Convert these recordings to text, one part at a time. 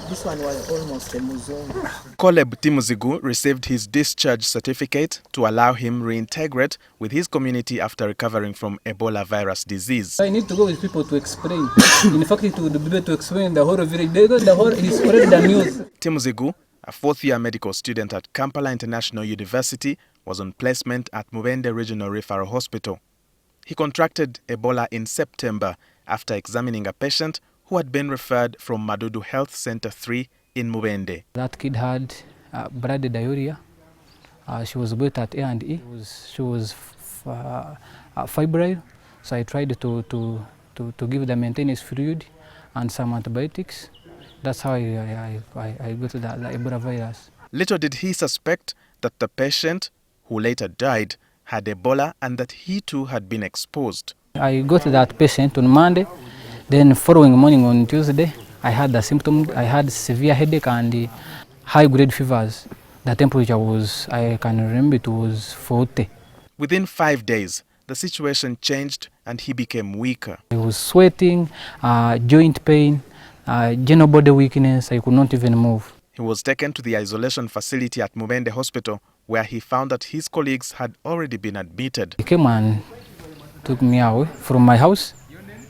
This one was almost a Muzungu. Caleb Timuzigu received his discharge certificate to allow him reintegrate with his community after recovering from Ebola virus disease. I need to go with people to explain. In fact, to be able to explain the whole village. The whole is already the news. Timuzigu, a fourth-year medical student at Kampala International University, was on placement at Mubende Regional Referral Hospital. He contracted Ebola in September after examining a patient who had been referred from Madudu Health Center 3 in Mubende. That kid had blood diarrhea. She was both at A&E. She was febrile, so I tried to give the maintenance fluid and some antibiotics. That's how I got the Ebola virus. Little did he suspect that the patient, who later died, had Ebola and that he too had been exposed. I got that patient on Monday. Then following morning on Tuesday, I had the symptoms. I had severe headache and high-grade fevers. The temperature was, I can remember, it was 40. Within 5 days, the situation changed and he became weaker. I was sweating, joint pain, general body weakness. I could not even move. He was taken to the isolation facility at Mubende Hospital, where he found that his colleagues had already been admitted. He came and took me away from my house.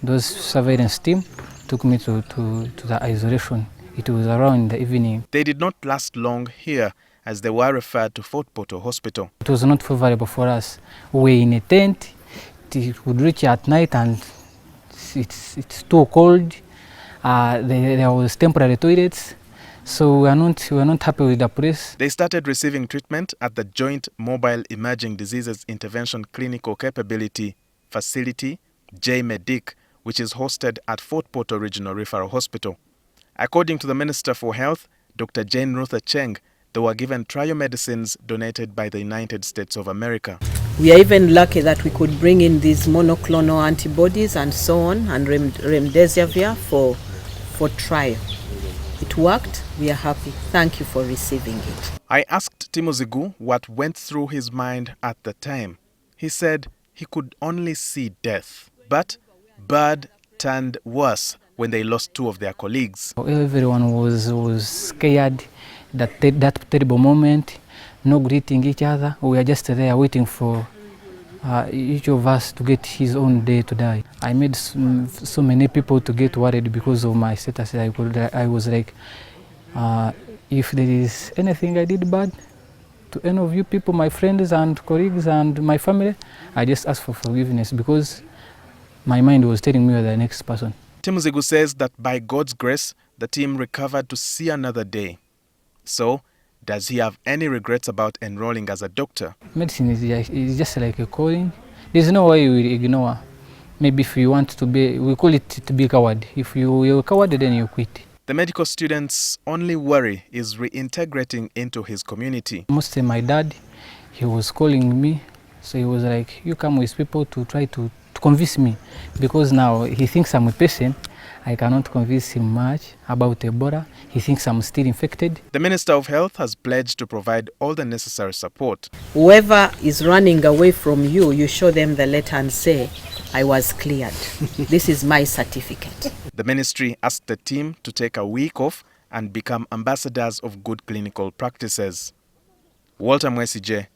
Those surveillance team took me to the isolation. It was around the evening. They did not last long here, as they were referred to Fort Portal Hospital. It was not favorable for us. We were in a tent. It would reach at night and it's too cold. There was temporary toilets. So we are not happy with the place. They started receiving treatment at the Joint Mobile Emerging Diseases Intervention Clinical Capability Facility, JMedic, which is hosted at Fort Portal Regional Referral Hospital. According to the Minister for Health, Dr. Jane Ruth Acheng, they were given trial medicines donated by the United States of America. We are even lucky that we could bring in these monoclonal antibodies and so on, and remdesivir for trial. It worked. We are happy. Thank you for receiving it. I asked Timuzigu what went through his mind at the time. He said he could only see death. But bad turned worse when they lost two of their colleagues. Everyone was scared. That terrible moment, no greeting each other. We were just there waiting for each of us to get his own day to die. I made so many people to get worried because of my status. I was like, if there is anything I did bad to any of you people, my friends and colleagues and my family, I just ask for forgiveness because my mind was telling me you're the next person. Timuzigu says that by God's grace, the team recovered to see another day. So, does he have any regrets about enrolling as a doctor? Medicine is just like a calling. There's no way we ignore. Maybe if you want to be, we call it to be a coward. If you're a coward, then you quit. The medical student's only worry is reintegrating into his community. Mostly my dad, he was calling me. So he was like, you come with people to try to convince me. Because now he thinks I'm a patient. I cannot convince him much about Ebola. He thinks I'm still infected. The Minister of Health has pledged to provide all the necessary support. Whoever is running away from you, you show them the letter and say, I was cleared. This is my certificate. The ministry asked the team to take a week off and become ambassadors of good clinical practices. Walter Mwesigye,